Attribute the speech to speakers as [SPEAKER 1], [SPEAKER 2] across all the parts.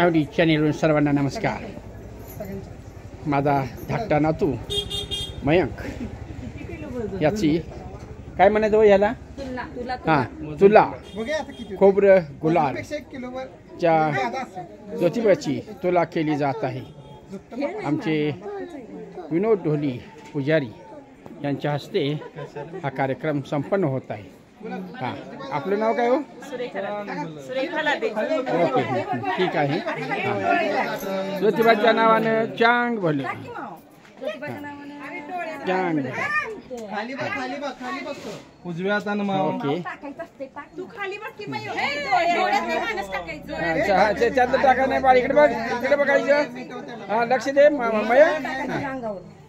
[SPEAKER 1] आवडी चॅनेलवरून सर्वांना नमस्कार. माझा धाकटा नातू मयंक याची काय म्हणायचं हो याला, हां तुला खोबरं गुलाल च्या ज्योतिबाची तुला केली जात आहे. आमचे विनोद ढोली पुजारी यांच्या हस्ते हा कार्यक्रम संपन्न होत आहे. हां आपलं नाव काय हो? ओके ठीक आहे. ज्योतिबाच्या नावानं चांग भले चांग
[SPEAKER 2] उजव्या हातानं माव.
[SPEAKER 1] ओके त्यातलं टाका नाही बाळ. इकडे बघ, इकडे बघायचं. हां लक्ष दे मय.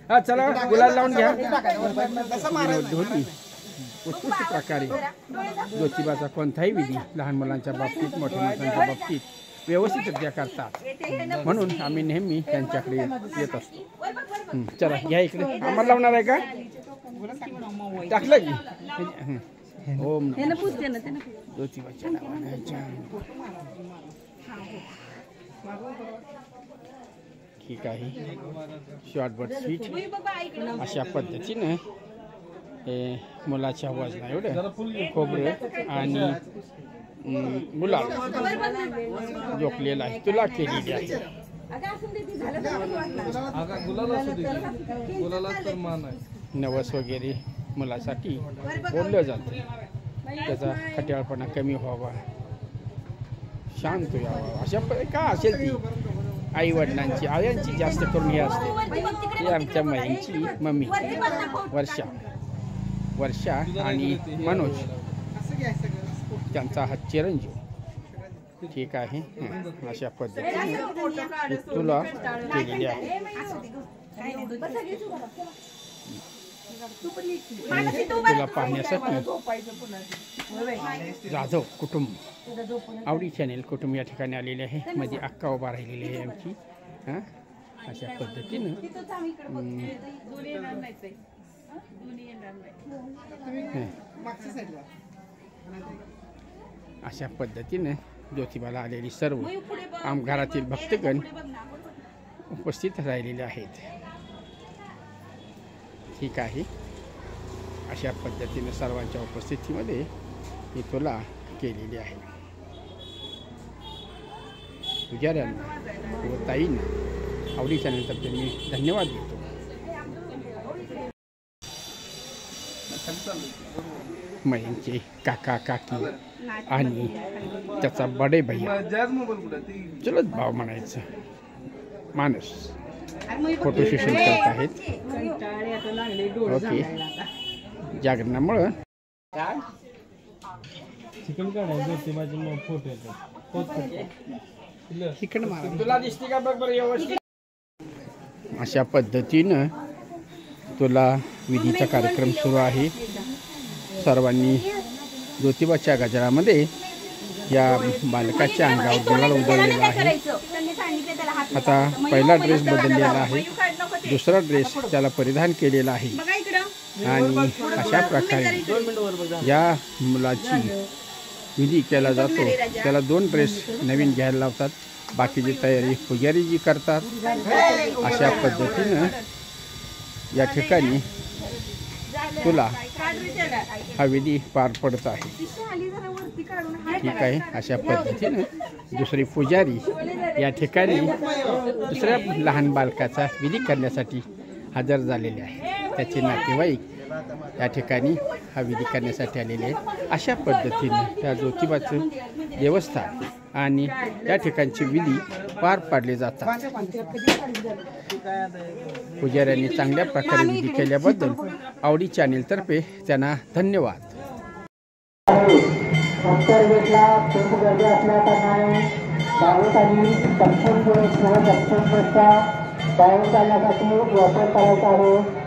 [SPEAKER 1] हां चला गुलाल लावून घ्या. ढोली उत्कृष्ट प्रकारे ज्योतिबाचा कोणताही विधी लहान मुलांच्या बाबतीत मोठ्या माणसांच्या बाबतीत व्यवस्थितरित्या करतात, म्हणून आम्ही नेहमी त्यांच्याकडे येत असतो. चला या इकडे. आम्हाला लावणार आहे का? टाकलं की ओम ज्योतिबाच्या नावाने. ठीक आहे. शॉर्ट बट स्वीट अशा पद्धतीनं हे मुलाच्या वजना एवढं खोबरं आणि गुलाल जोखलेला आहे, तुला केलेली आहे. नवस वगैरे मुलासाठी बोललं जातं, त्याचा खट्याळपणा कमी व्हावा, शांत यावा, अशा का असेल ती आई वडिलांची आयांची जास्त करून हे असते. ही आमच्या महिन्याची मम्मी वर्षा आणि मनोज त्यांचा हा चिरंजीव. ठीक आहे. अशा पद्धतीने तुला केलेली आहे. तुला पाहण्यासाठी जाधव कुटुंब आवडी चॅनेल कुटुंब या ठिकाणी आलेले आहे. मध्ये अक्का उभा राहिलेली आहे आमची. हां अशा पद्धतीनं अशा पद्धतीने ज्योतिबाला आलेली सर्व घरातील भक्तगण उपस्थित राहिलेले आहेत. ठीक आहे. अशा पद्धतीने सर्वांच्या उपस्थितीमध्ये ही तुला केलेली आहे. पुजाऱ्यांना व ताईंना आवडी चॅनलतर्फे मी धन्यवाद देतो. मयंकचे काका काकी आणि त्याचा बडे भैया चलत भाव म्हणायचं माणूस फोटो सेशन करत आहेत. ओके जागरणामुळं तुला दिसते का बघ बरं व्यवस्थित. अशा पद्धतीनं तुला विधीचा कार्यक्रम सुरू आहे. सर्वांनी ज्योतिबाच्या गजरामध्ये या बालकाच्या अंगावर गुलाल उधळलेला आहे. आता पहिला ड्रेस बदललेला आहे, दुसरा ड्रेस त्याला परिधान केलेला आहे. आणि अशा प्रकारे या मुलाची विधी केला जातो. त्याला 2 ड्रेस नवीन घ्यायला लावतात, बाकीची तयारी पुजारी जी करतात. अशा पद्धतीनं या ठिकाणी तुला हा विधी पार पडत आहे. ठीक आहे. अशा पद्धतीनं दुसरी पुजारी या ठिकाणी दुसऱ्या लहान बालकाचा विधी करण्यासाठी हजर झालेले आहे. त्याचे नातेवाईक या ठिकाणी हा विधी करण्यासाठी आलेले आहेत. अशा पद्धतीने त्या ज्योतिबाचं देवस्थान आणि या ठिकाणचे विधी पार पाडले जातात. पुजाऱ्यांनी चांगल्या प्रकारे विधी केल्याबद्दल आवडी चॅनेलतर्फे त्यांना धन्यवाद.
[SPEAKER 3] उत्तर घेतला खूप गर्दी असल्याकारणाने भाविकांनी दक्षिण पृष्ठा पाऊल चालण्यासाठी वापर करायचा आहे.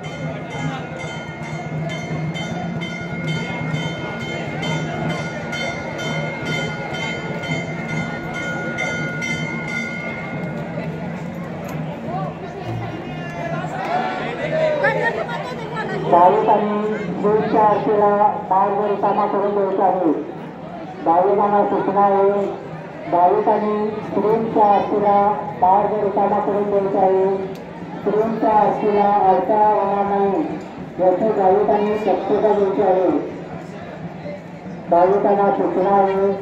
[SPEAKER 3] भाविकांनी दूरच्या आरतीला मार्ग रिकामा करून द्यायचा आहे. भाविकांना सूचना आहे भाविकांनी स्त्रींच्या आरतीला मार्ग रिकामा करून द्यायचा आहे. स्त्रींच्या आरतीला अडथळा होणार नाही याची भाविकांनी दक्षता घ्यायची आहे. भाविकांना सूचना आहे.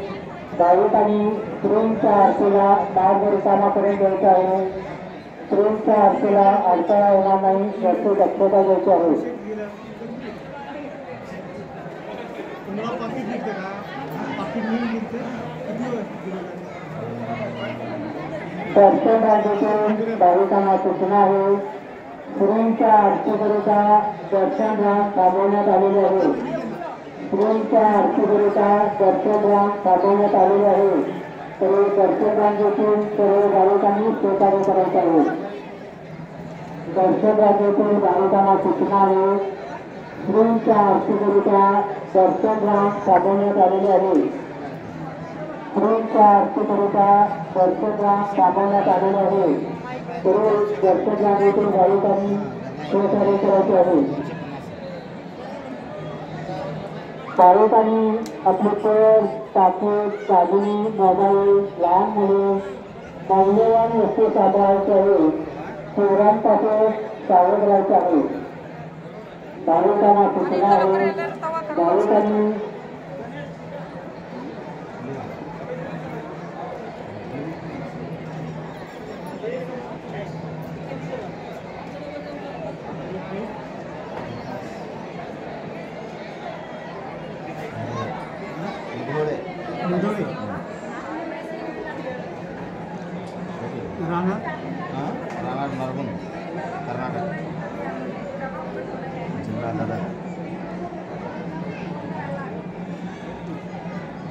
[SPEAKER 3] भाविकांनी स्त्रींच्या आरतीला मार्ग रिकामा करून द्यायचा आहे. स्त्रींच्या आरतीला अडथळा होणार नाही याची दक्षता घ्यायची आहे. दर्शन रांगेतून भाविकांना सूचना आहे. स्त्रींच्या आरतीकरिता दर्शन रांग थांबवण्यात आलेली आहे. स्त्रींच्या आरतीकरिता दर्शन रांग थांबवण्यात आलेली आहे. तरी दर्शन रांगेतून सर्व भाविकांनी सहकार्य करायचे आहे. दर्शन रांगेतून भाविकांना सूचना आहे. स्त्रींच्या आरतीकरिता दर्शन रांग थांबवण्यात आलेली आहे. स्त्रींच्या आरतीकरिता दर्शन रांग थांबवण्यात आलेले आहे. तरी दर्शन रांगेतून भाविकांनी सहकार्य करायचे आहे. भाविकांनी आपले पर्स, पाकिट, दागिने, मोबाईल, लहान मुले, मौल्यवान वस्तू सांभाळायचे आहे. चोरांपासून सावध राहायचे आहे. भाविकांना सूचना आहे. भाविकांनी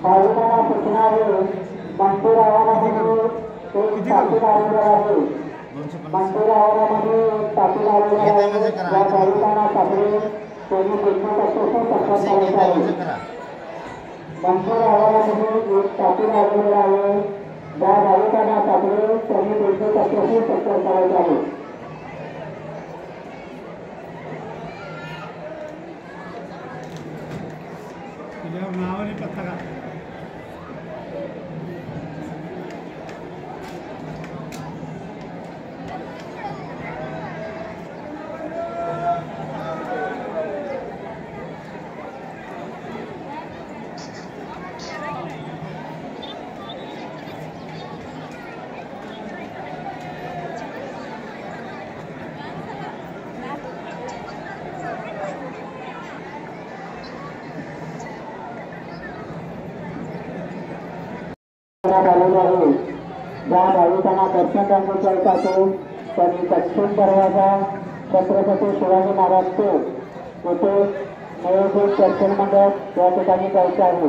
[SPEAKER 3] भाविकांना सूचना आहे. मंदिर आवारामध्ये एक पाटील आलेलं आहे. मंदिर आवारामध्ये एक पाटील आलेलं आहे. ज्या भाविकांना सापडेल त्यांनी बिझनेस असोसिएशन सत्कार करायचा आहे. मंदिर आवारामध्ये एक पाटील आलेलं आहे. ज्या भाविकांना सापडेल त्यांनी बिझनेस असोसिएशन सत्कार करायचा आहे.
[SPEAKER 4] नावाने पत्ता का
[SPEAKER 3] आलेले आहे. ज्या भाविकांना दर्शन रांगेत जायचं असेल त्यांनी पश्चिम दरवाजा छत्रपती शिवाजी महाराज चौक येथे नियोजित दर्शन मंडप या ठिकाणी जायचे आहे.